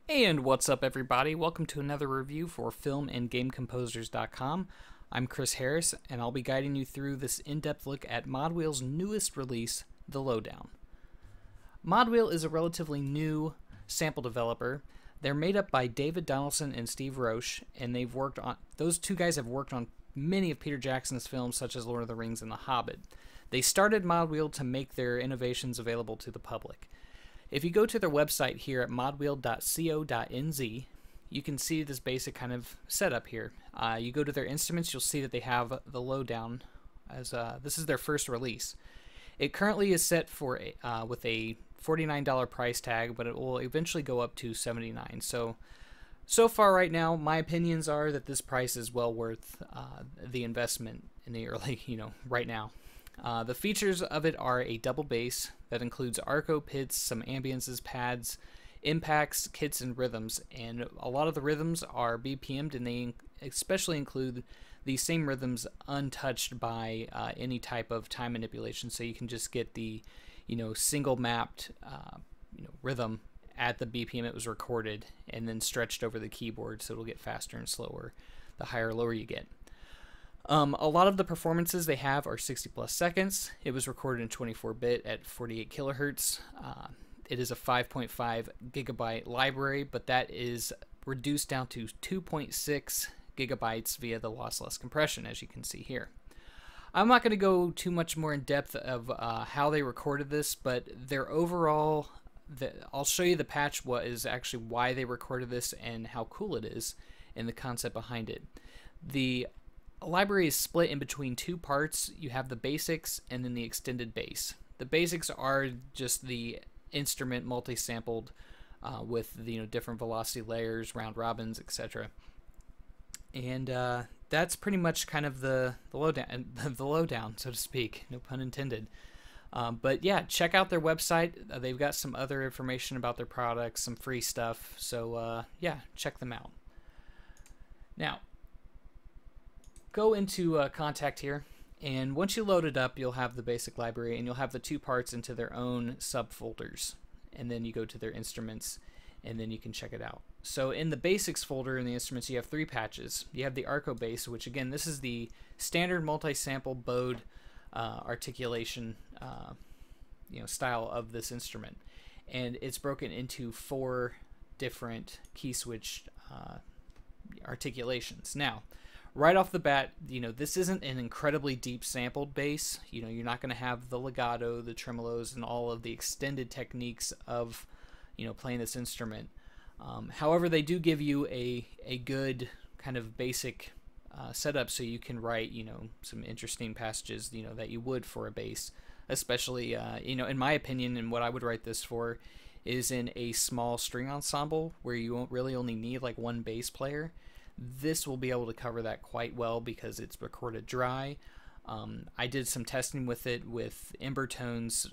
And what's up, everybody? Welcome to another review for filmandgamecomposers.com. I'm Chris Harris, and I'll be guiding you through this in-depth look at Modwheel's newest release, The Lowdown. Modwheel is a relatively new sample developer. They're made up by David Donaldson and Steve Roche, and those two guys have worked on many of Peter Jackson's films, such as Lord of the Rings and The Hobbit. They started Modwheel to make their innovations available to the public. If you go to their website here at modwheel.co.nz, you can see this basic kind of setup here. You go to their instruments, you'll see that they have the Lowdown as this is their first release. It currently is set for with a $49 price tag, but it will eventually go up to $79. So far right now, my opinions are that this price is well worth the investment in the early, right now. The features of it are a double bass that includes arco pits, some ambiances, pads, impacts, kits, and rhythms. And a lot of the rhythms are BPM'd, and they especially include the same rhythms untouched by any type of time manipulation. So you can just get the, single mapped, rhythm at the BPM it was recorded, and then stretched over the keyboard, so it'll get faster and slower the higher or lower you get. A lot of the performances they have are 60 plus seconds. It was recorded in 24-bit at 48 kilohertz. It is a 5.5 gigabyte library, but that is reduced down to 2.6 gigabytes via the lossless compression, as you can see here. I'm not going to go too much more in depth of how they recorded this, but their overall, I'll show you the patch, what is actually why they recorded this and how cool it is, and the concept behind it. The library is split in between two parts. You have the basics and then the extended bass. The basics are just the instrument multi-sampled with the different velocity layers, round robins, etc. And that's pretty much kind of the lowdown, so to speak. No pun intended. But yeah, check out their website. They've got some other information about their products, some free stuff. So yeah, check them out. Now, go into Kontakt here, and once you load it up, you'll have the basic library, and you'll have the two parts into their own subfolders, and then you go to their instruments, and then you can check it out. So in the basics folder in the instruments, you have three patches. You have the arco bass, which again, this is the standard multi-sample bowed articulation style of this instrument, and it's broken into 4 different key switch articulations. Now, right off the bat, this isn't an incredibly deep sampled bass. You're not going to have the legato, the tremolos, and all of the extended techniques of, playing this instrument. However, they do give you a good kind of basic setup, so you can write, some interesting passages, that you would for a bass. Especially, in my opinion, and what I would write this for, is in a small string ensemble where you won't really only need like one bass player. This will be able to cover that quite well because it's recorded dry. I did some testing with it with Ember Tones,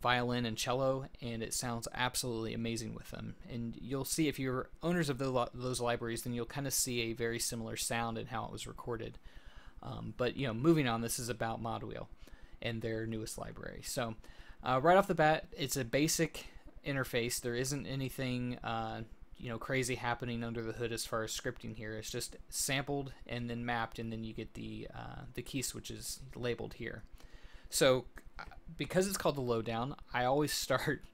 violin, and cello, and it sounds absolutely amazing with them. And you'll see, if you're owners of those libraries, then you'll kind of see a very similar sound in how it was recorded. But moving on, this is about Modwheel and their newest library. So right off the bat, it's a basic interface. There isn't anything crazy happening under the hood as far as scripting here. It's just sampled and then mapped, and then you get the key switches labeled here. So because it's called the Lowdown, I always start,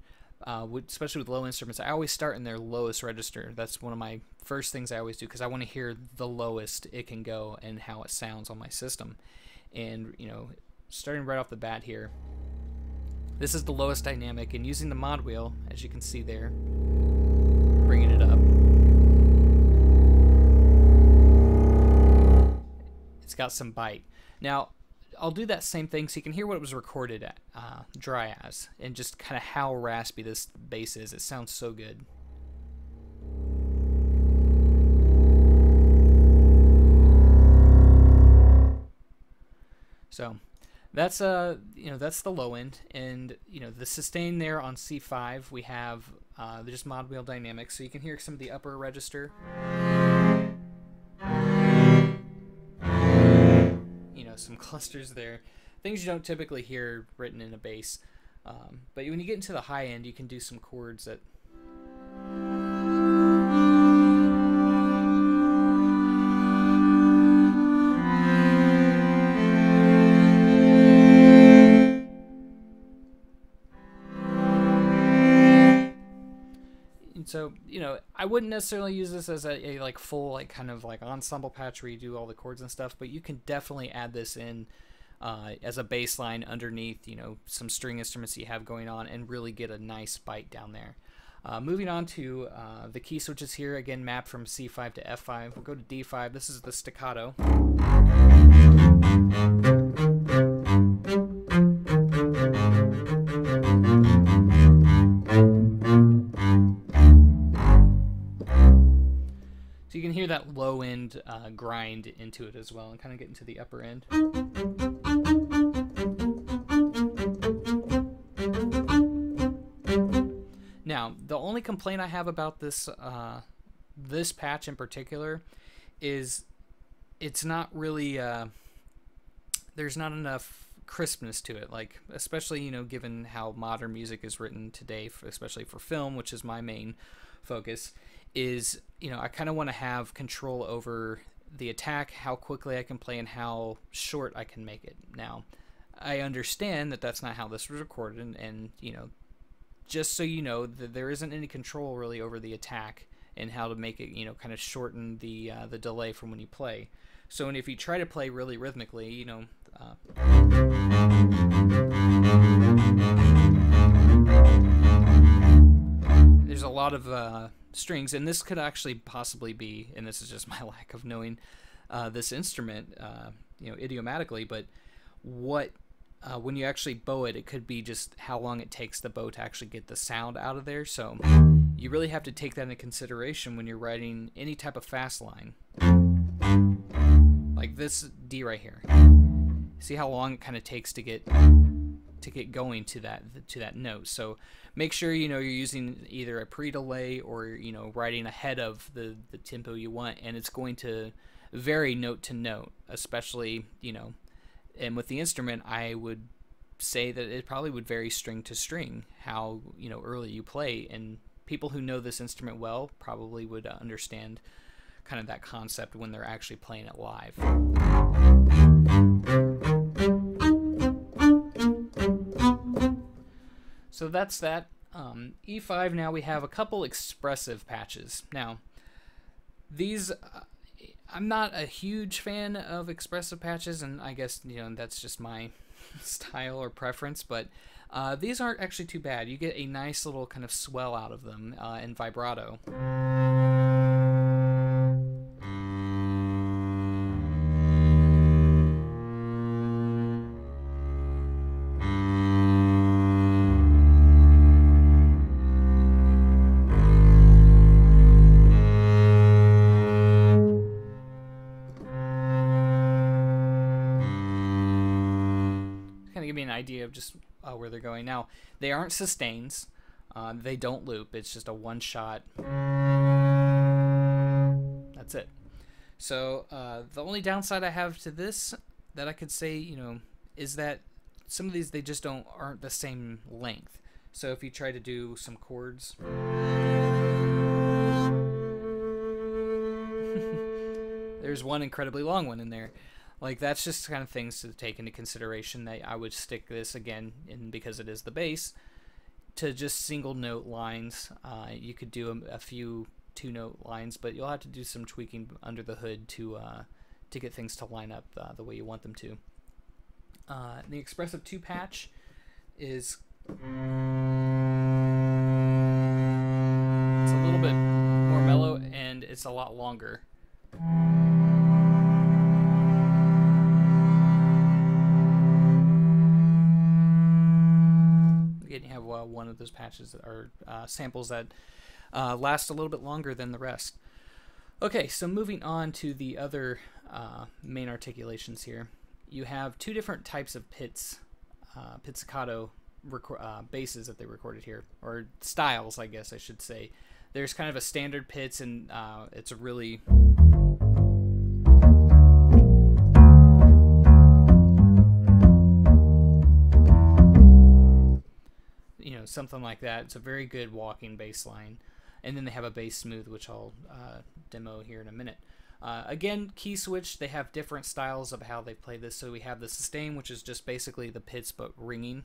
especially with low instruments, I always start in their lowest register. That's one of my first things I always do, because I want to hear the lowest it can go and how it sounds on my system. And starting right off the bat here, this is the lowest dynamic, and using the Modwheel, as you can see there, bringing it up, it's got some bite. Now, I'll do that same thing so you can hear what it was recorded at, dry as, and just kind of how raspy this bass is. It sounds so good. So that's that's the low end, and the sustain there on C5 we have just Modwheel dynamics, so you can hear some of the upper register. Some clusters there, things you don't typically hear written in a bass. But when you get into the high end, you can do some chords that And so, you know, I wouldn't necessarily use this as a like full like kind of like ensemble patch where you do all the chords and stuff, but you can definitely add this in as a bass line underneath, you know, some string instruments you have going on and really get a nice bite down there. Moving on to the key switches here, again mapped from C5 to F5. We'll go to D5. This is the staccato. So you can hear that low end grind into it as well and kind of get into the upper end. Now, the only complaint I have about this this patch in particular is it's not really there's not enough crispness to it, like especially, you know, given how modern music is written today, especially for film, which is my main focus, is, you know, I kind of want to have control over the attack, how quickly I can play and how short I can make it. Now, I understand that that's not how this was recorded, and you know, just so you know, that there isn't any control really over the attack and how to make it, you know, kind of shorten the delay from when you play. So if you try to play really rhythmically, you know, there's a lot of strings, and this could actually possibly be, and this is just my lack of knowing this instrument, you know, idiomatically, but what when you actually bow it, it could be just how long it takes the bow to actually get the sound out of there. So you really have to take that into consideration when you're writing any type of fast line, like this D right here. See how long it kind of takes to get going to that note. So make sure, you know, you're using either a pre-delay or, you know, writing ahead of the tempo you want, and it's going to vary note to note, especially, you know, and with the instrument, I would say that it probably would vary string to string, how, you know, early you play, and people who know this instrument well probably would understand kind of that concept when they're actually playing it live. So that's that. E5, now we have a couple expressive patches. Now, these, I'm not a huge fan of expressive patches, and I guess, you know, that's just my style or preference, but these aren't actually too bad. You get a nice little kind of swell out of them in vibrato. Give me an idea of just where they're going. Now, they aren't sustains. They don't loop. It's just a one-shot. That's it. So the only downside I have to this that I could say, you know, is that some of these, they just aren't the same length. So if you try to do some chords, there's one incredibly long one in there. Like, that's just kind of things to take into consideration, that I would stick this, again, in, because it is the bass, to just single note lines. You could do a few two-note lines, but you'll have to do some tweaking under the hood to get things to line up the way you want them to. The expressive 2 patch is, it's a little bit more mellow, and it's a lot longer. Again, you have one of those patches that are samples that last a little bit longer than the rest. Okay, so moving on to the other main articulations here. You have 2 different types of pizzicato basses that they recorded here, or styles, I guess I should say. There's kind of a standard pizz, and it's a really... you know, something like that. It's a very good walking bass line. And then they have a bass smooth, which I'll demo here in a minute. Again, key switch, they have different styles of how they play this. So we have the sustain, which is just basically the pizz but ringing.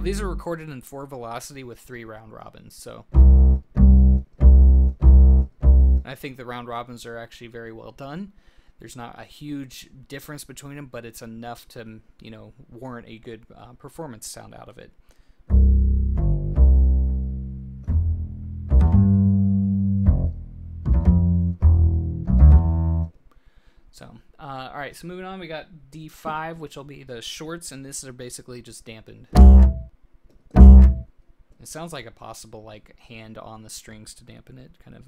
Now these are recorded in 4 velocity with 3 round robins, so I think the round robins are actually very well done. There's not a huge difference between them, but it's enough to, you know, warrant a good performance sound out of it. So, all right, so moving on, we got D5, which will be the shorts, and this are basically just dampened. It sounds like a possible, like, hand on the strings to dampen it, kind of,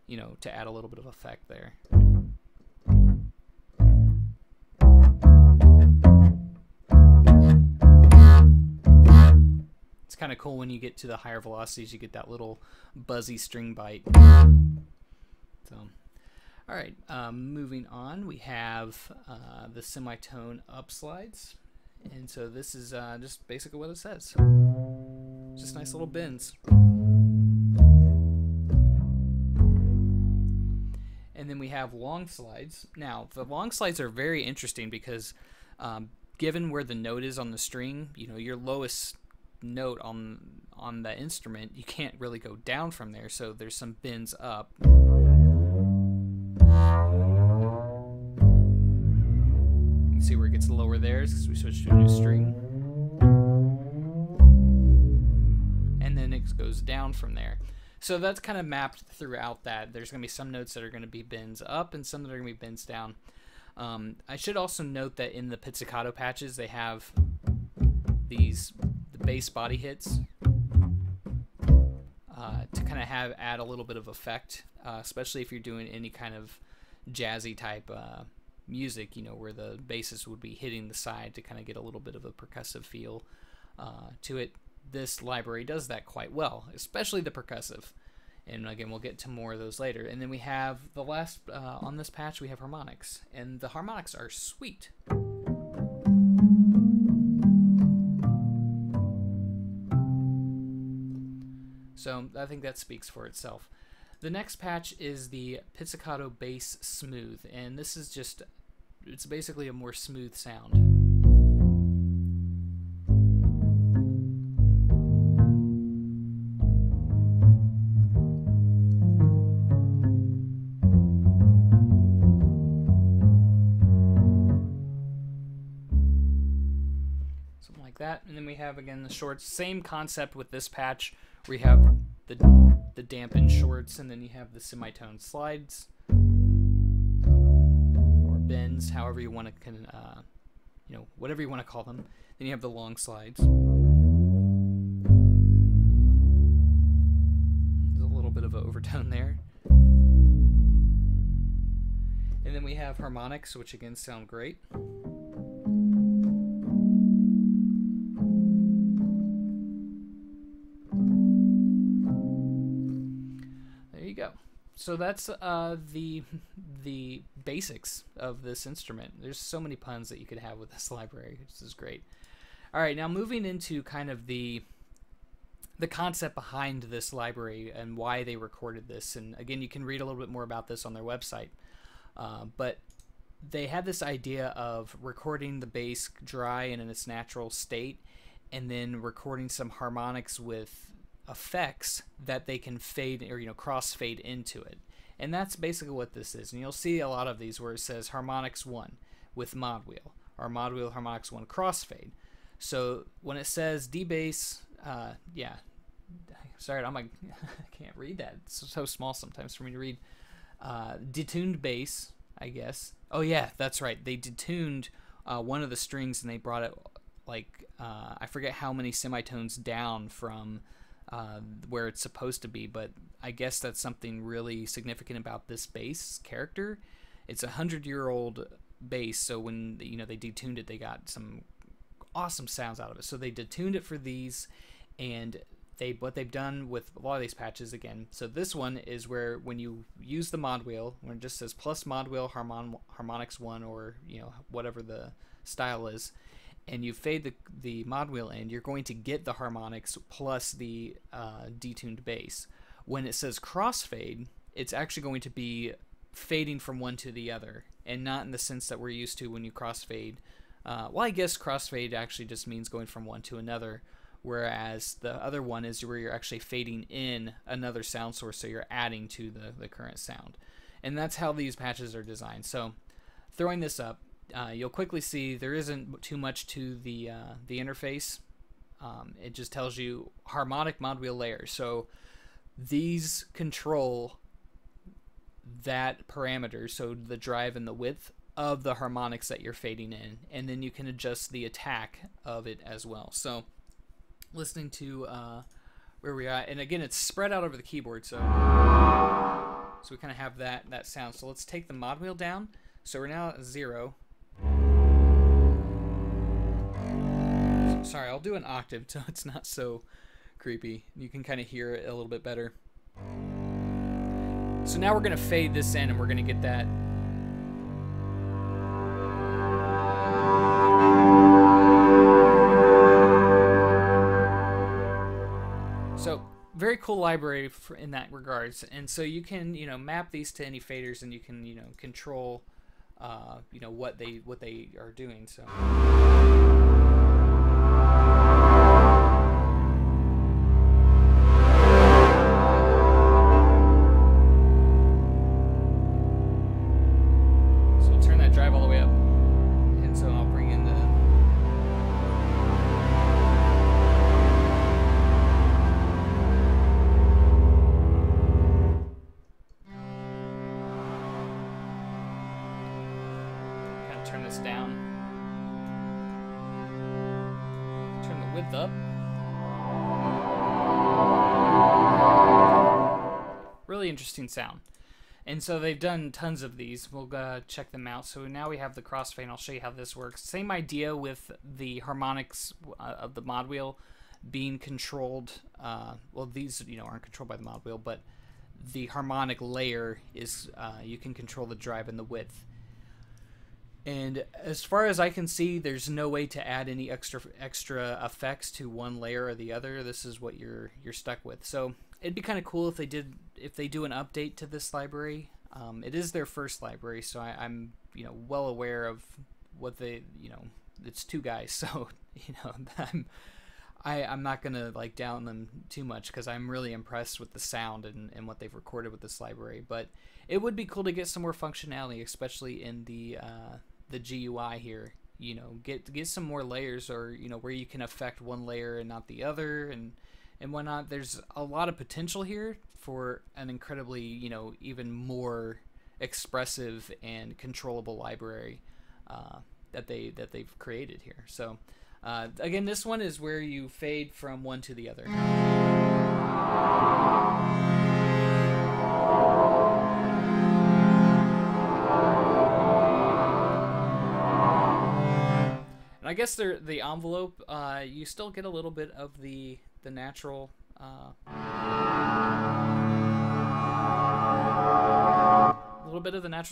you know, to add a little bit of effect there. It's kind of cool when you get to the higher velocities, you get that little buzzy string bite. So, all right, moving on, we have the semitone upslides, and so this is just basically what it says. Just nice little bends. And then we have long slides. Now, the long slides are very interesting because given where the note is on the string, you know, your lowest note on the instrument, you can't really go down from there, so there's some bends up. You can see where it gets lower there because we switched to a new string. And then it goes down from there. So that's kind of mapped throughout that. There's going to be some notes that are going to be bends up and some that are going to be bends down. I should also note that in the pizzicato patches, they have the bass body hits to kind of add a little bit of effect, especially if you're doing any kind of jazzy type music, you know, where the basses would be hitting the side to kind of get a little bit of a percussive feel to it. This library does that quite well, especially the percussive. And again, we'll get to more of those later. And then we have the last, on this patch, we have harmonics. And the harmonics are sweet. So I think that speaks for itself. The next patch is the pizzicato bass smooth. And this is just, it's basically a more smooth sound. That, and then we have again the shorts. Same concept with this patch. We have the dampened shorts, and then you have the semitone slides or bends, however you want to, you know, whatever you want to call them. Then you have the long slides. There's a little bit of an overtone there. And then we have harmonics, which again sound great. Go. So that's the basics of this instrument. There's so many puns that you could have with this library. This is great. All right, now moving into kind of the concept behind this library and why they recorded this. And again, you can read a little bit more about this on their website. But they had this idea of recording the bass dry and in its natural state, and then recording some harmonics with effects that they can fade or, you know, crossfade into it. And that's basically what this is. And you'll see a lot of these where it says harmonics 1 with Modwheel, or Modwheel harmonics 1 crossfade. So when it says D bass, yeah, sorry, I'm like, I can't read that. It's so small sometimes for me to read. Detuned bass, I guess. Oh yeah, that's right. They detuned one of the strings and they brought it like I forget how many semitones down from where it's supposed to be, but I guess that's something really significant about this bass character. It's a 100-year-old bass, so when, you know, they detuned it, they got some awesome sounds out of it. So they detuned it for these, and what they've done with a lot of these patches again. So this one is where when you use the Modwheel, when it just says plus Modwheel harmonics 1, or, you know, whatever the style is, and you fade the Modwheel in, you're going to get the harmonics plus the detuned bass. When it says crossfade, it's actually going to be fading from one to the other, and not in the sense that we're used to when you crossfade Well, I guess crossfade actually just means going from one to another, whereas the other one is where you're actually fading in another sound source, so you're adding to the current sound. And that's how these patches are designed. So throwing this up, you'll quickly see there isn't too much to the interface. It just tells you harmonic modwheel layers. So these control that parameter, so the drive and the width of the harmonics that you're fading in, and then you can adjust the attack of it as well. So listening to where we are, and again it's spread out over the keyboard, so we kind of have that sound. So let's take the mod wheel down. So we're now at 0. Sorry, I'll do an octave so it's not so creepy. You can kind of hear it a little bit better. So now we're going to fade this in and we're going to get that. So very cool library in that regards. And so you can, map these to any faders, and you can, control, what they are doing. So. Turn this down. Turn the width up. Really interesting sound. And so they've done tons of these. We'll check them out. So now we have the crossfade, and I'll show you how this works. Same idea with the harmonics of the mod wheel being controlled. Well, these aren't controlled by the mod wheel, but the harmonic layer is you can control the drive and the width. And as far as I can see, there's no way to add any extra effects to one layer or the other. This is what you're stuck with. So it'd be kind of cool if they do an update to this library. It is their first library, so I'm well aware of what they it's two guys, so I'm not gonna down them too much because I'm really impressed with the sound and what they've recorded with this library. But it would be cool to get some more functionality, especially in the GUI here. Get some more layers, or where you can affect one layer and not the other, and whatnot. There's a lot of potential here for an incredibly even more expressive and controllable library that they've created here. So again, this one is where you fade from one to the other. And I guess the envelope, you still get a little bit of the natural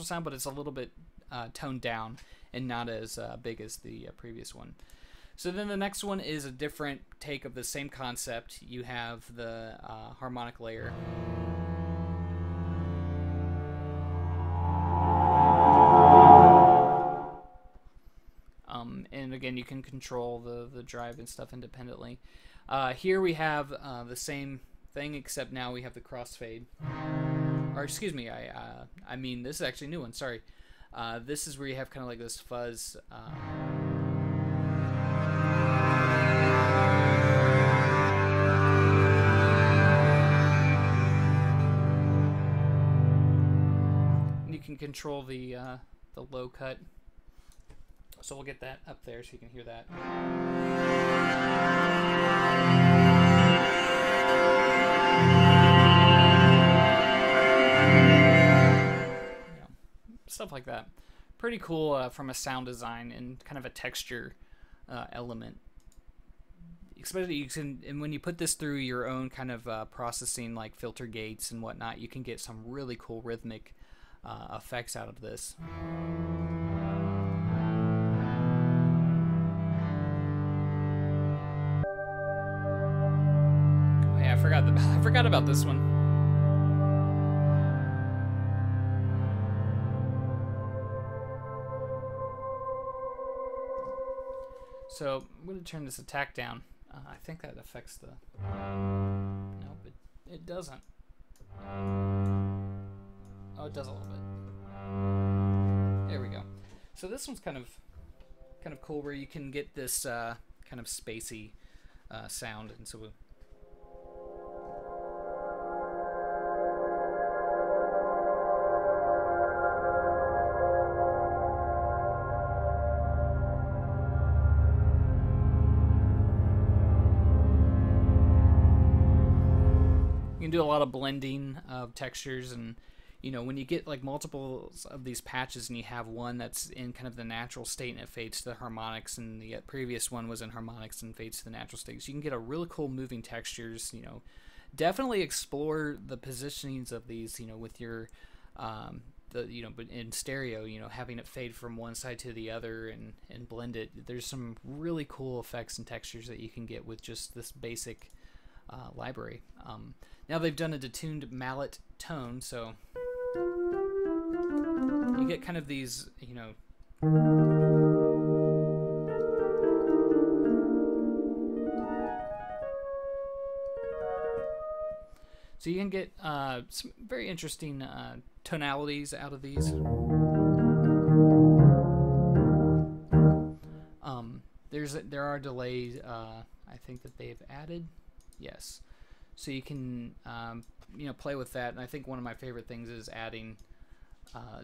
sound, but it's a little bit toned down and not as big as the previous one. So then the next one is a different take of the same concept. You have the harmonic layer. And again, you can control the drive and stuff independently. Here we have the same thing, except now we have the crossfade. Or excuse me, I mean this is actually a new one. Sorry, this is where you have kind of like this fuzz. And you can control the low cut. So we'll get that up there so you can hear that. Stuff like that. Pretty cool from a sound design and kind of a texture element. Especially and when you put this through your own kind of processing, like filter gates and whatnot, you can get some really cool rhythmic effects out of this. I forgot about this one. So I'm going to turn this attack down. I think that affects the... Nope, it doesn't. Oh, it does a little bit. There we go. So this one's kind of cool, where you can get this kind of spacey sound, and so you can do a lot of blending of textures, and you know, when you get like multiples of these patches and you have one that's in kind of the natural state and it fades to the harmonics, and the previous one was in harmonics and fades to the natural state, so you can get a really cool moving textures. You know, definitely explore the positionings of these, you know, with your but in stereo, you know, having it fade from one side to the other and blend it. There's some really cool effects and textures that you can get with just this basic library. Now they've done a detuned mallet tone, so you get kind of these, you know, so you can get some very interesting tonalities out of these. There are delays. I think that they've added, yes. So you can you know, play with that, and I think one of my favorite things is adding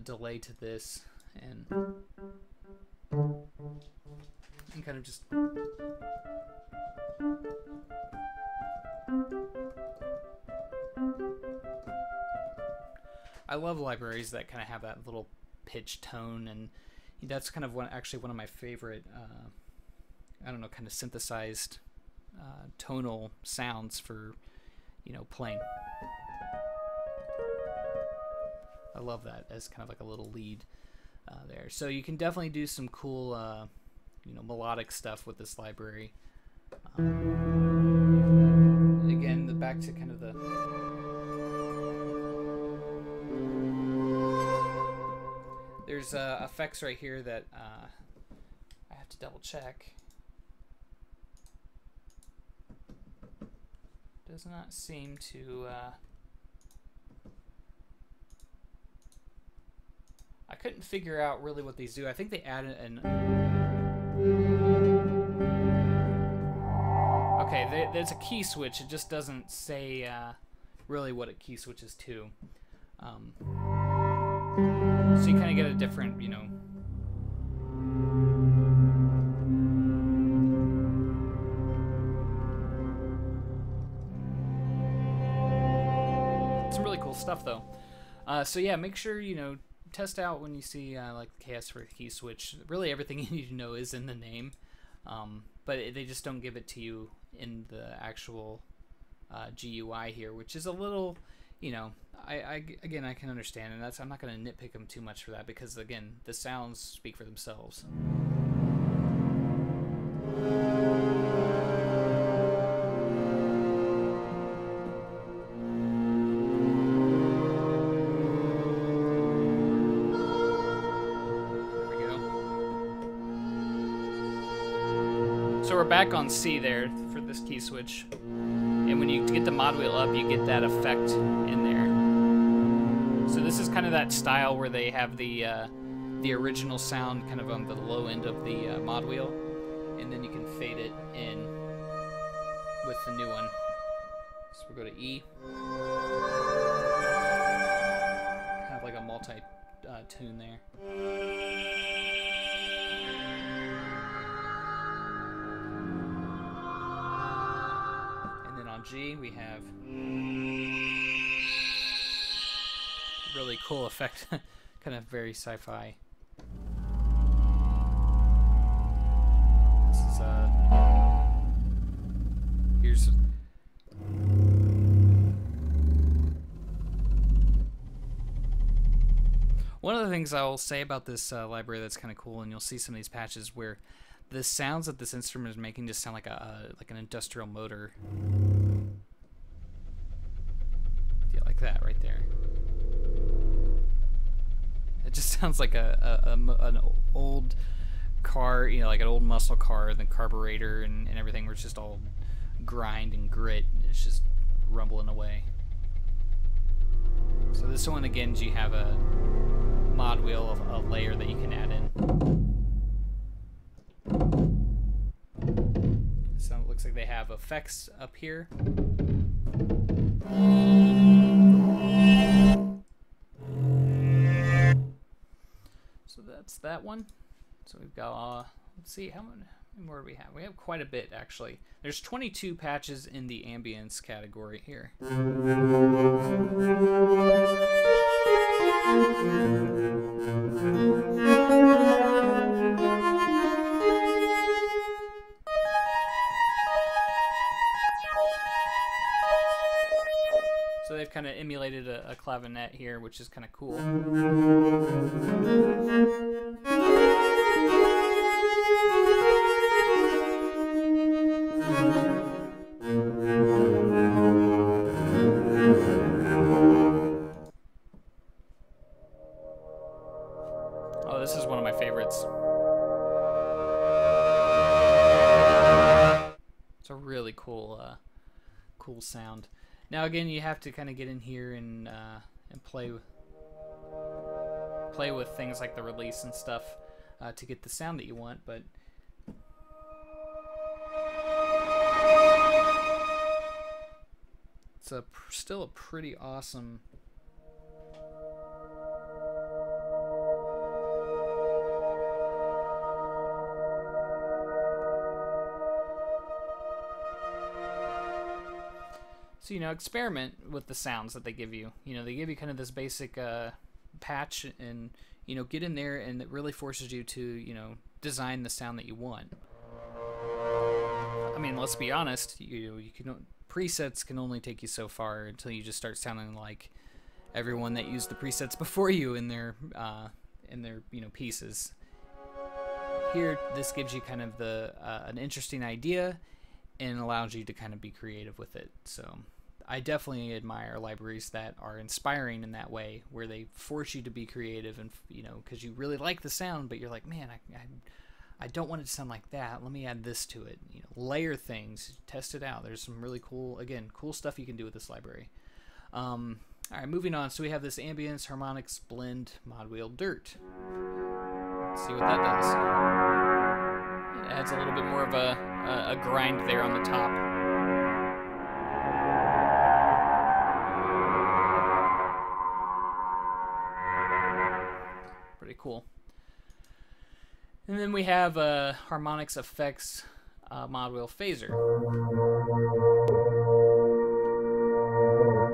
delay to this, and kind of just I love libraries that kind of have that little pitch tone, and that's kind of actually one of my favorite I don't know, kind of synthesized tonal sounds for, you know, playing. I love that as kind of like a little lead there. So you can definitely do some cool, you know, melodic stuff with this library. Again, back to kind of the... There's effects right here that I have to double check. Does not seem to... I couldn't figure out really what these do. I think they added an... Okay, there's a key switch. It just doesn't say really what it key switches to. So you kind of get a different, you know... Some really cool stuff, though. So yeah, make sure, you know, test out when you see like the KS for key switch. Really, everything you need to know is in the name, but they just don't give it to you in the actual GUI here, which is a little, you know, again, I can understand, and I'm not going to nitpick them too much for that, because again, the sounds speak for themselves. So we're back on C there for this key switch, and when you get the mod wheel up, you get that effect in there. So this is kind of that style where they have the original sound kind of on the low end of the mod wheel, and then you can fade it in with the new one. So we'll go to E, kind of like a multi-tune there. G, we have really cool effect, kind of very sci-fi. This is here's one of the things I will say about this library that's kind of cool, and you'll see some of these patches where the sounds that this instrument is making just sound like an industrial motor. Yeah, like that right there. It just sounds like an old car, you know, like an old muscle car, the carburetor and everything, where it's just all grind and grit, and it's just rumbling away. So this one, again, you have a mod wheel, a layer that you can add in. So it looks like they have effects up here. So that's that one. So we've got, let's see, how many more do we have? We have quite a bit, actually. There's 22 patches in the ambience category here. So they've kind of emulated a clavinet here, which is kind of cool. Oh, this is one of my favorites. It's a really cool, cool sound. Now again, you have to kind of get in here and play with things like the release and stuff to get the sound that you want. But it's still a pretty awesome. So, you know, experiment with the sounds that they give you. You know, they give you kind of this basic patch, and, you know, get in there, and it really forces you to, you know, design the sound that you want. I mean, let's be honest, you can, presets can only take you so far until you just start sounding like everyone that used the presets before you in their you know, pieces. Here, this gives you kind of the an interesting idea and allows you to kind of be creative with it. So I definitely admire libraries that are inspiring in that way, where they force you to be creative, and, you know, because you really like the sound, but you're like, man, I don't want it to sound like that. Let me add this to it. You know, layer things, test it out. There's some really cool, again, cool stuff you can do with this library. All right, moving on. So we have this Ambience, Harmonics, Blend, Modwheel, Dirt. Let's see what that does. It adds a little bit more of a grind there on the top. Pretty cool. And then we have Harmonics Effects Modwheel Phaser.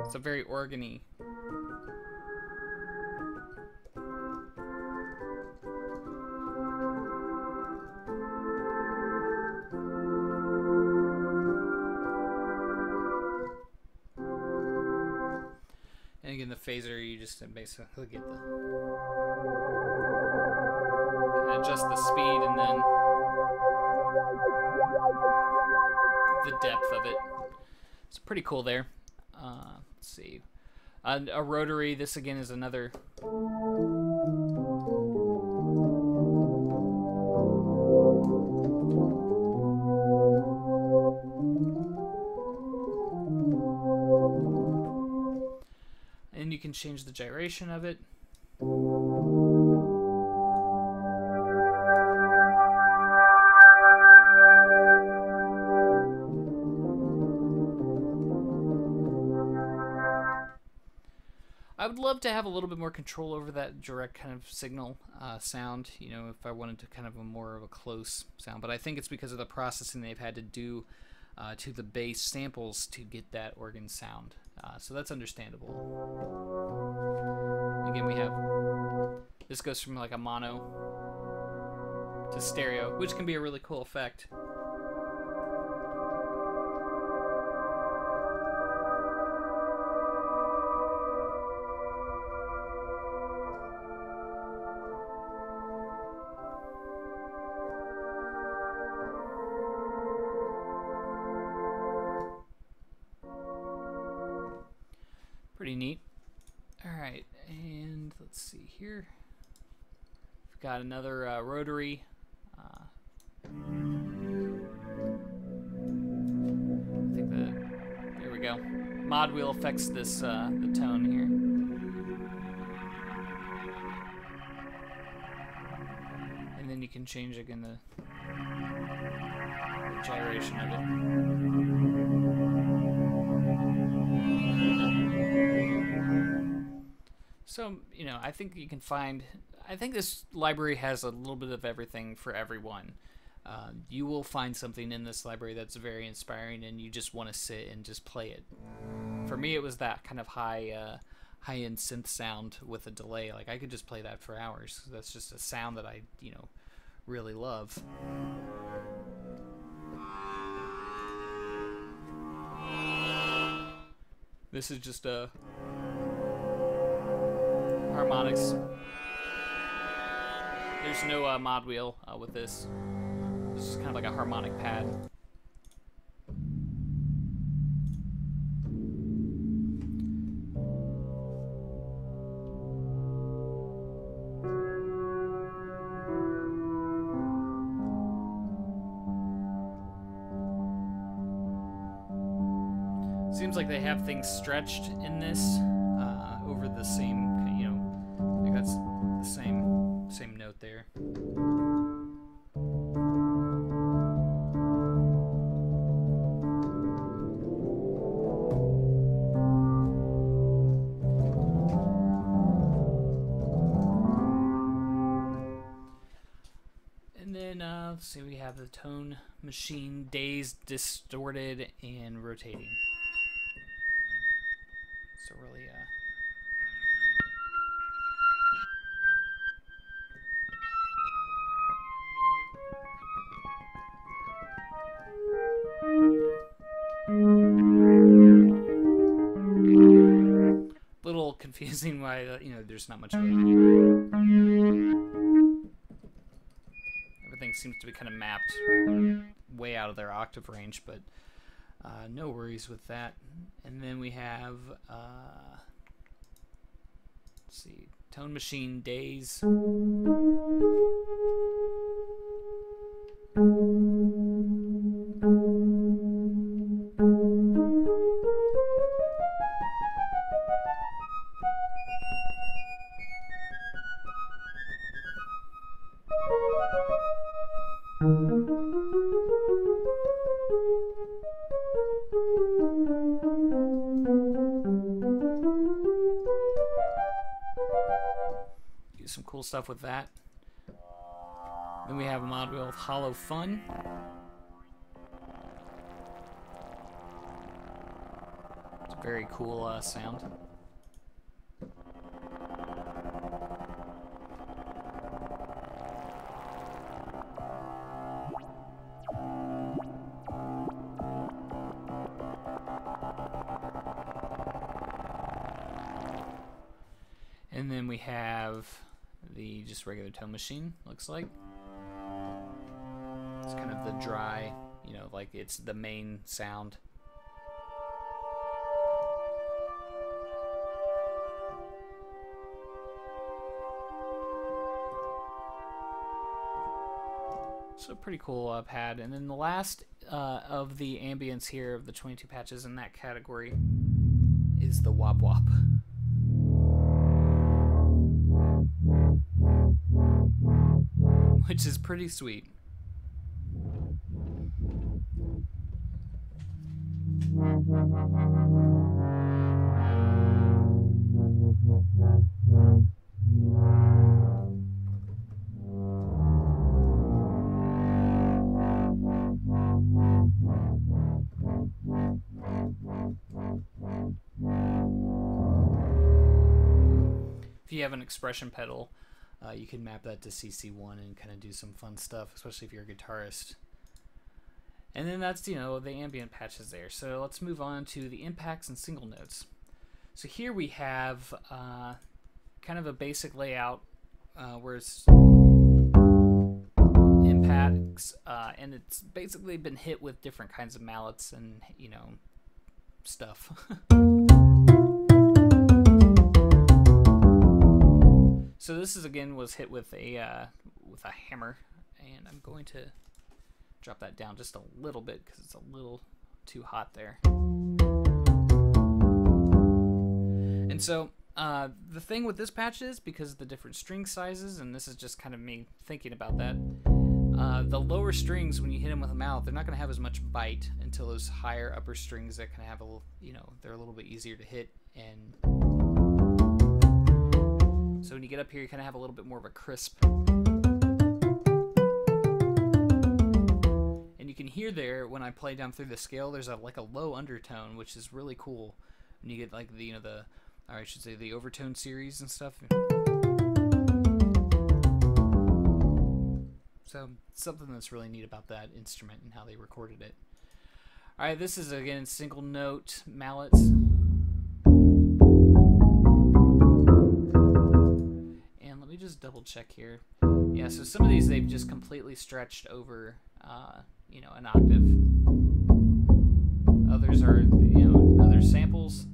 It's a very organy. And again, the phaser, you just basically get the, adjust the speed and then the depth of it. It's pretty cool there. Let's see. A rotary, this again is another. And you can change the gyration of it. I would love to have a little bit more control over that direct kind of signal sound, you know, if I wanted to kind of a more of a close sound. But I think it's because of the processing they've had to do to the bass samples to get that organ sound. So that's understandable. Again, we have, this goes from like a mono to stereo, which can be a really cool effect. Pretty neat. Alright, and let's see here. We've got another rotary. Modwheel affects this the tone here. And then you can change again the gyration of it. So, you know, I think you can find, I think this library has a little bit of everything for everyone. You will find something in this library that's very inspiring and you just want to sit and just play it. For me, it was that kind of high-end synth sound with a delay. Like, I could just play that for hours. That's just a sound that I, you know, really love. This is just a Harmonics. There's no Modwheel with this. This is kind of like a harmonic pad. Seems like they have things stretched in this over the same, you know, like that's the same note there. And then let's see, we have the tone machine, dazed, distorted, and rotating. So really, little confusing why you know there's not much of it. Everything seems to be kind of mapped way out of their octave range, but no worries with that. And then we have let's see, tone machine, days. Do some cool stuff with that. Then we have a Modwheel with Hollow Fun. It's a very cool sound. And then we have the just regular tone machine, looks like. It's kind of the dry, you know, like it's the main sound. So pretty cool pad. And then the last of the ambience here of the 22 patches in that category is the Wop Wop. Which is pretty sweet. If you have an expression pedal, you can map that to CC1 and kind of do some fun stuff, especially if you're a guitarist. And then that's, you know, the ambient patches there. So let's move on to the impacts and single notes. So here we have kind of a basic layout where it's impacts, and it's basically been hit with different kinds of mallets and, you know, stuff. So this is again was hit with a hammer, and I'm going to drop that down just a little bit because it's a little too hot there. And so the thing with this patch is, because of the different string sizes, and this is just kind of me thinking about that, the lower strings, when you hit them with a mallet, they're not going to have as much bite until those higher upper strings that kind of have a little, they're a little bit easier to hit. And so when you get up here, you kind of have a little bit more of a crisp. And you can hear there, when I play down through the scale, there's like a low undertone, which is really cool. When you get like the, or I should say the overtone series and stuff. So something that's really neat about that instrument and how they recorded it. All right, this is again single note mallets. And let me just double check here. Yeah, so some of these they've just completely stretched over, an octave. Others are, other samples,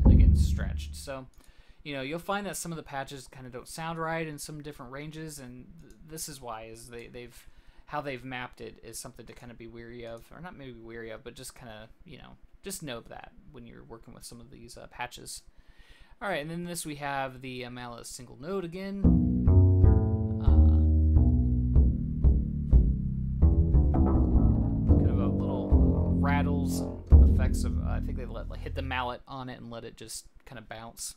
again, stretched. So, you'll find that some of the patches kind of don't sound right in some different ranges, and this is why, is how they've mapped it is something to kind of be weary of, or not maybe weary of, but just kind of, just know that when you're working with some of these patches. All right, and then this we have the mallet single note again. Kind of a little rattles and effects of, I think they hit the mallet on it and let it just kind of bounce.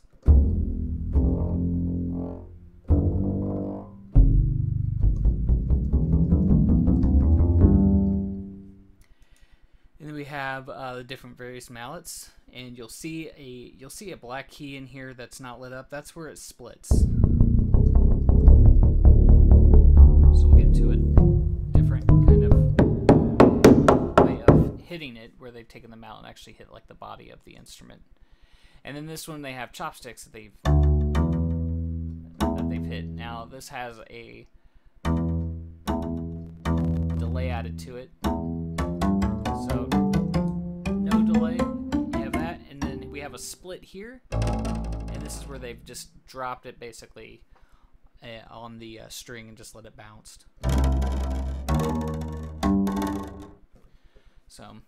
And then we have the different various mallets, and you'll see a black key in here that's not lit up. That's where it splits. So we'll get to a different kind of way of hitting it, where they've taken the mallet and actually hit like the body of the instrument. And then this one they have chopsticks that they've hit. Now this has a delay added to it. So no delay, you have that, and then we have a split here, and this is where they've just dropped it basically on the string and just let it bounce. So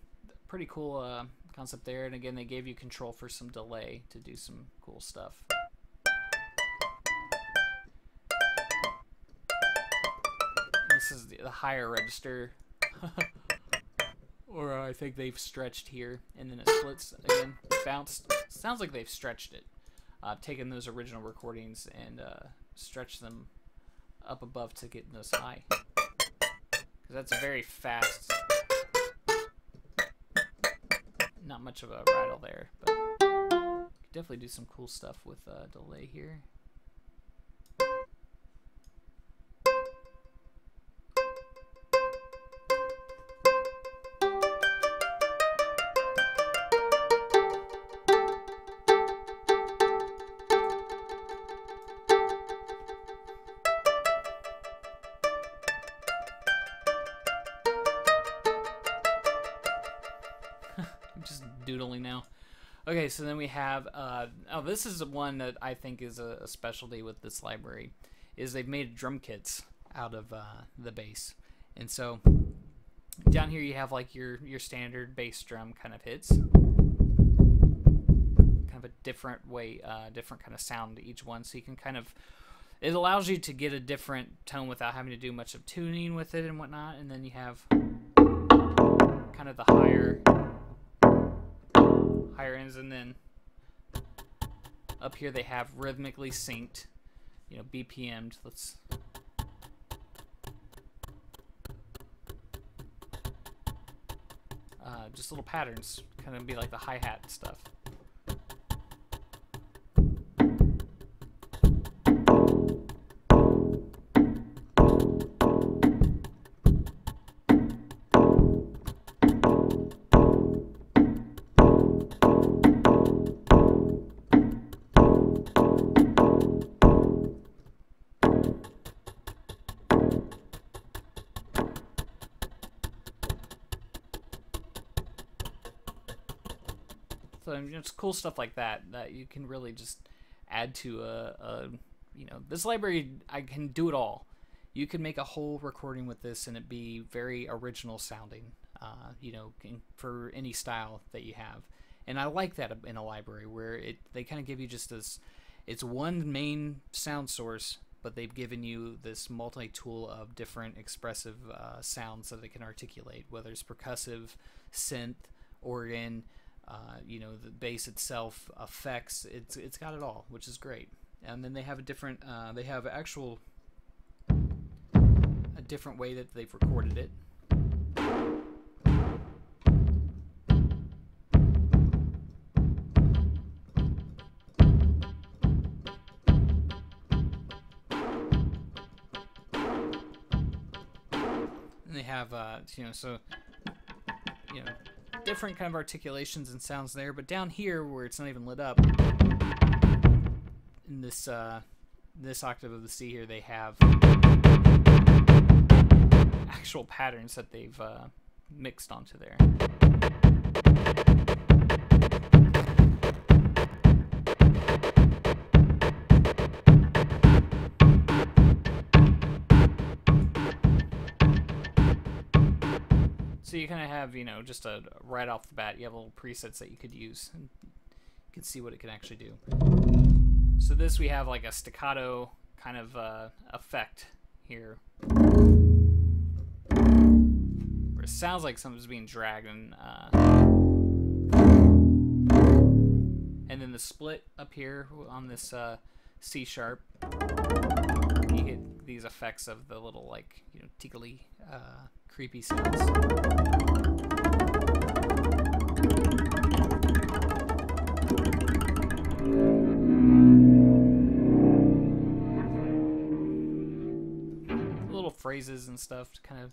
pretty cool concept there, and again they gave you control for some delay to do some cool stuff. This is the higher register. Or I think they've stretched here, and then it splits again, bounced. Sounds like they've stretched it. Taken those original recordings and stretched them up above to get those high. Because that's a very fast, not much of a rattle there, but definitely do some cool stuff with delay here. Just doodling now. Okay, so then we have this is one that I think is a specialty with this library, is they've made drum kits out of the bass. And so down here you have like your standard bass drum kind of hits, kind of a different way, different kind of sound to each one, so you can kind of, it allows you to get a different tone without having to do much of tuning with it and whatnot. And then you have kind of the higher ends, and then up here they have rhythmically synced, BPM'd. Let's just little patterns, kind of be like the hi-hat stuff. So it's cool stuff like that you can really just add to this library. I can do it all. You can make a whole recording with this and it be very original sounding, for any style that you have. And I like that in a library where they kind of give you just this, it's one main sound source, but they've given you this multi-tool of different expressive sounds that they can articulate, whether it's percussive, synth, organ, you know, the bass itself, effects. It's got it all, which is great. And then they have a different, they have a different way that they've recorded it. They have, you know, so, you know, different kind of articulations and sounds there, but down here where it's not even lit up, in this this octave of the C here, they have actual patterns that they've mixed onto there. So you kind of have, you know, just right off the bat, you have little presets that you could use, and you can see what it can actually do. So this, we have like a staccato kind of effect here, where it sounds like something's being dragged, and then the split up here on this C sharp, you get these effects of the little, like, you know, tickly, creepy sounds. Little phrases and stuff to kind of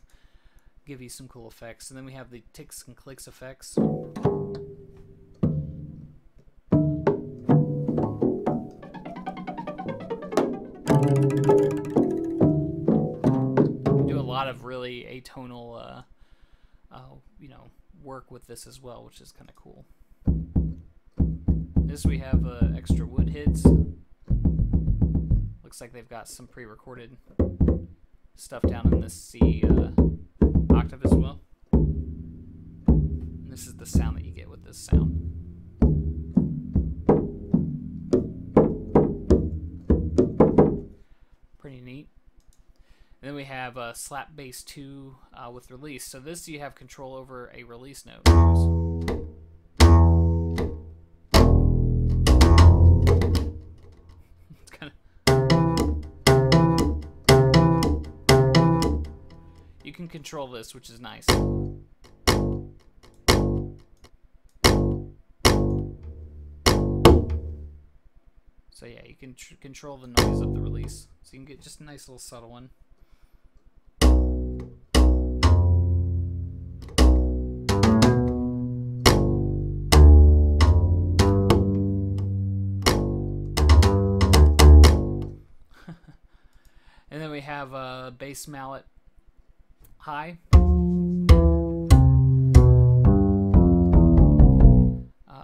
give you some cool effects. And then we have the ticks and clicks effects. Of really atonal you know, work with this as well, which is kind of cool. This, we have extra wood hits. Looks like they've got some pre-recorded stuff down in this C octave as well. And this is the sound that you get with this sound. Pretty neat. And then we have slap bass 2 with release. So this, you have control over a release note. It's kind of, you can control this, which is nice. So yeah, you can control the noise of the release. So you can get just a nice little subtle one. And then we have a bass mallet high.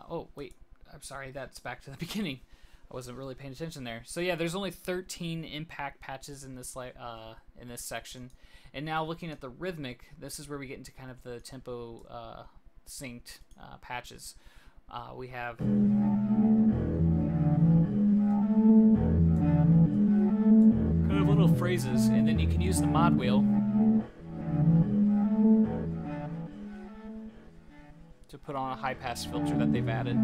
Oh, wait. I'm sorry. That's back to the beginning. I wasn't really paying attention there. So yeah, there's only 13 impact patches in this section. And now looking at the rhythmic, this is where we get into kind of the tempo synced patches. We have little phrases, and then you can use the mod wheel to put on a high pass filter that they've added.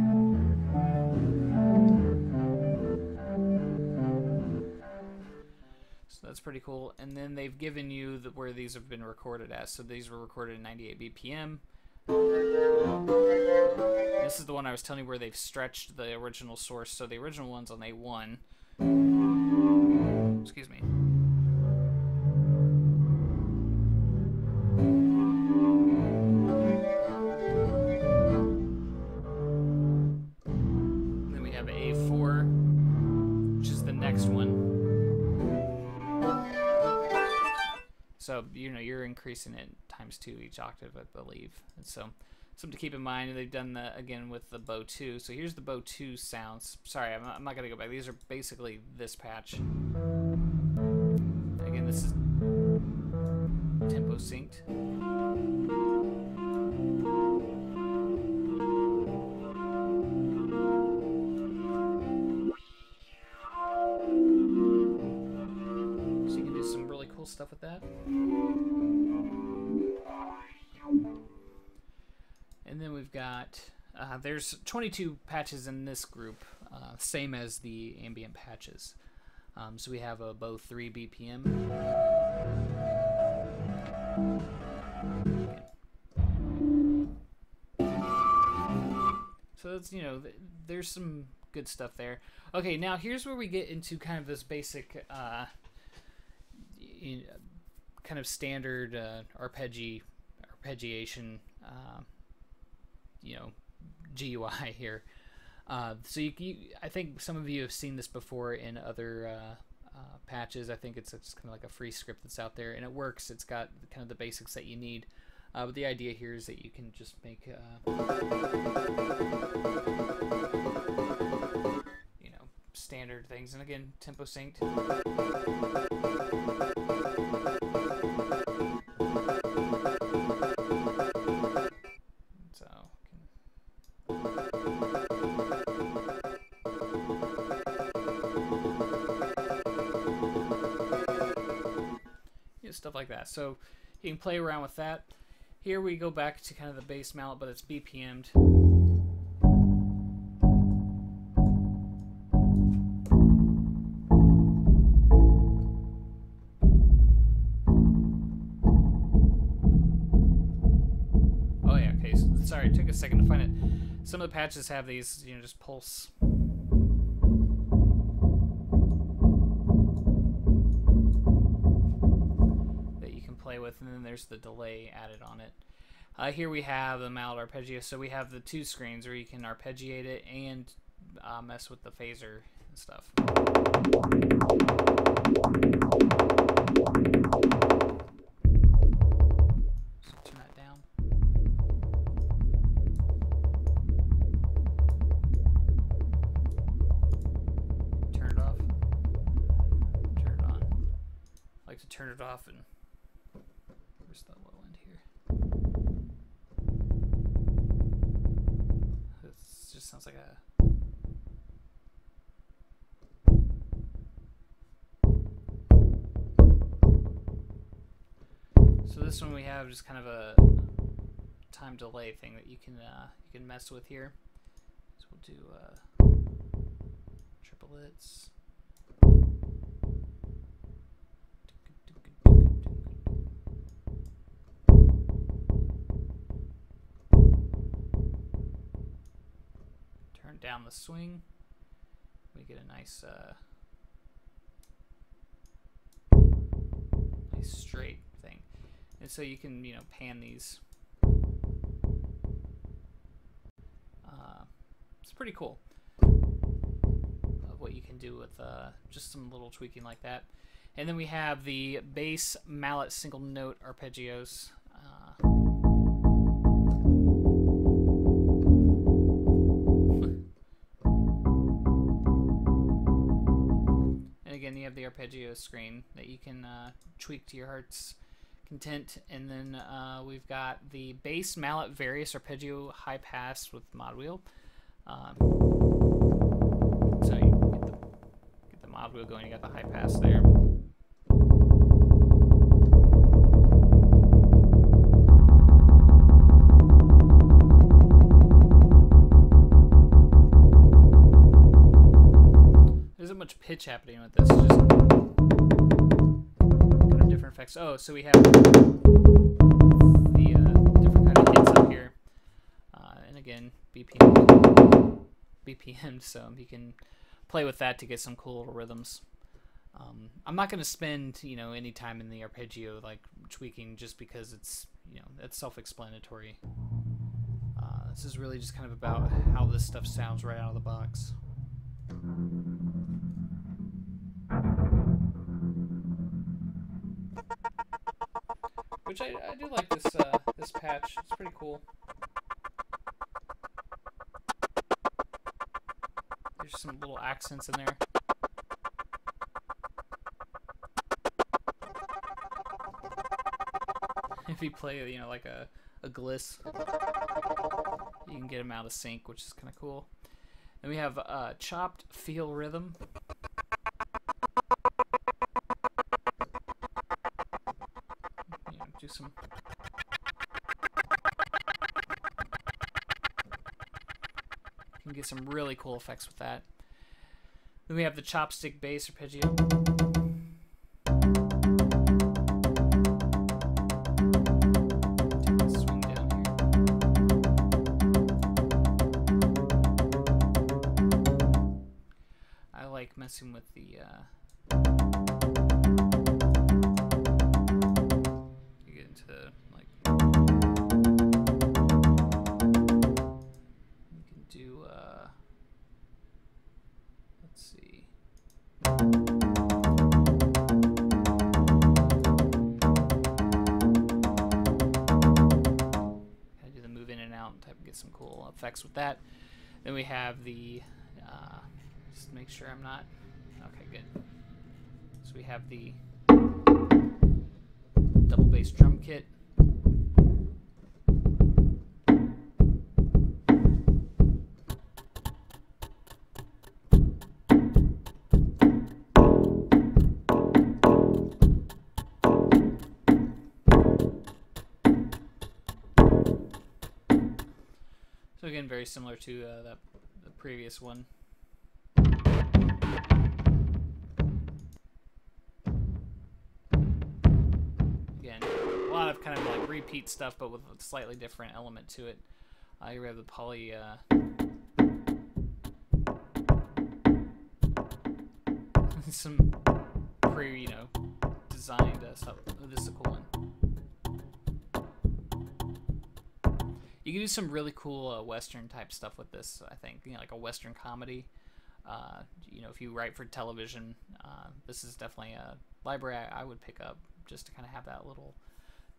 So that's pretty cool. And then they've given you where these have been recorded as. So these were recorded at 98 BPM. This is the one I was telling you where they've stretched the original source. So the original one's on A1. Excuse me. Then we have A4, which is the next one. So, you know, you're increasing it ×2 each octave, I believe. And so, something to keep in mind. And they've done that again with the bow 2. So here's the bow 2 sounds. Sorry, I'm not going to go back. These are basically this patch. Again, this is tempo synced. got there's 22 patches in this group, same as the ambient patches. So we have both 3 BPM. So that's, you know, there's some good stuff there. Okay, now here's where we get into kind of this basic, kind of standard arpeggiation, you know, GUI here. So I think some of you have seen this before in other patches. I think it's kind of like a free script that's out there, and it works. It's got kind of the basics that you need. But the idea here is that you can just make, you know, standard things. And again, tempo synced. Stuff like that. So you can play around with that. Here we go back to kind of the bass mallet, but it's BPM'd. Oh yeah, okay. So, sorry, it took a second to find it. Some of the patches have these, you know, just pulse. With, and then there's the delay added on it. Here we have the mallet arpeggio, so we have the 2 screens where you can arpeggiate it and mess with the phaser and stuff. So turn that down. Turn it off. Turn it on. I like to turn it off and the low end here. It just sounds like a... So this one we have just kind of a time delay thing that you can mess with here. So we'll do triplets. Down the swing, we get a nice nice straight thing. And so you can, you know, pan these. It's pretty cool of what you can do with just some little tweaking like that. And then we have the bass mallet single note arpeggios. Again, you have the arpeggio screen that you can tweak to your heart's content, and then we've got the bass mallet various arpeggio high pass with Modwheel. So you get the Modwheel going. You got the high pass there. Much pitch happening with this, just kind of different effects. Oh, so we have the different kind of hits up here, and again BPM, so you can play with that to get some cool little rhythms. I'm not going to spend, you know, any time in the arpeggio like tweaking, just because it's, you know, it's self-explanatory. This is really just kind of about how this stuff sounds right out of the box. Which I do like this this patch. It's pretty cool. There's some little accents in there. If you play, you know, like a gliss, you can get them out of sync, which is kind of cool. Then we have chopped feel rhythm. You know, do some. get some really cool effects with that. Then we have the chopstick bass arpeggio. Take a swing down here. I like messing with the you get into like you can do let's see. I do the move in and out and type, get some cool effects with that. Then we have the just make sure I'm not okay. Good. So we have the double bass drum kit. So again, very similar to the previous one. Again, a lot of kind of like repeat stuff, but with a slightly different element to it. Here we have the poly. Some designed stuff. Oh, this is a cool one. You can do some really cool Western type stuff with this, I think. Like a Western comedy. If you write for television, this is definitely a library I would pick up just to kind of have that little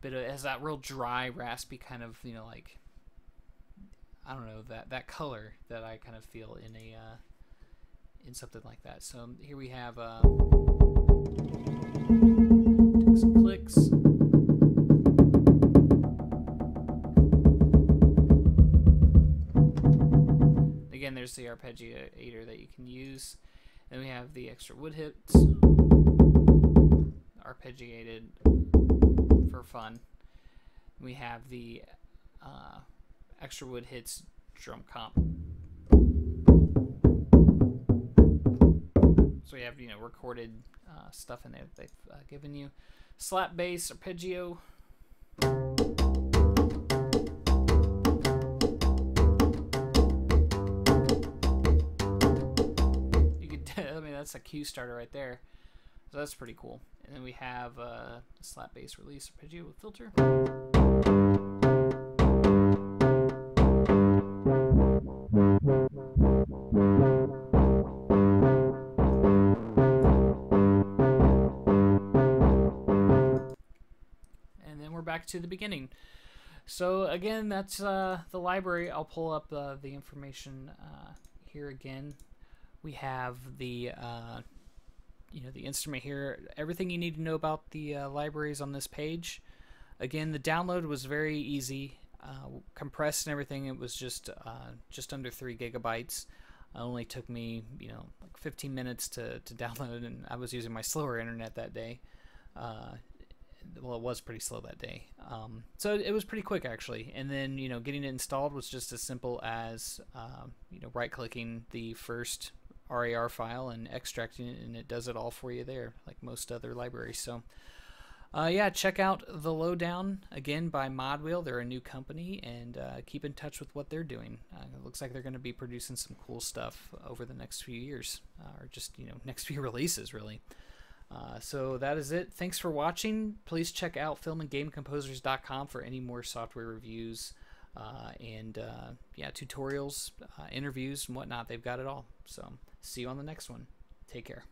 bit of, it has that real dry, raspy kind of, like, I don't know, that color that I kind of feel in a in something like that. So here we have take some clicks. Again, there's the arpeggiator that you can use. Then we have the extra wood hits, arpeggiated for fun. We have the extra wood hits drum comp. So we have recorded stuff in there that they've given you. Slap bass, arpeggio. That's a cue starter right there, so that's pretty cool. And then we have a slap bass release arpeggio with filter. And then we're back to the beginning. So again, that's the library. I'll pull up the information here again. We have the the instrument here. Everything you need to know about the libraries on this page. Again, the download was very easy, compressed and everything. It was just under 3 gigabytes. It only took me like 15 minutes to download, and I was using my slower internet that day. Well, it was pretty slow that day, so it was pretty quick actually. And then getting it installed was just as simple as right-clicking the first RAR file and extracting it, and it does it all for you there, like most other libraries. So yeah, check out The Lowdown, again, by Modwheel. They're a new company, and keep in touch with what they're doing. It looks like they're going to be producing some cool stuff over the next few years, or just next few releases really. So that is it. Thanks for watching. Please check out filmandgamecomposers.com for any more software reviews and yeah, tutorials, interviews and whatnot. They've got it all. So see you on the next one. Take care.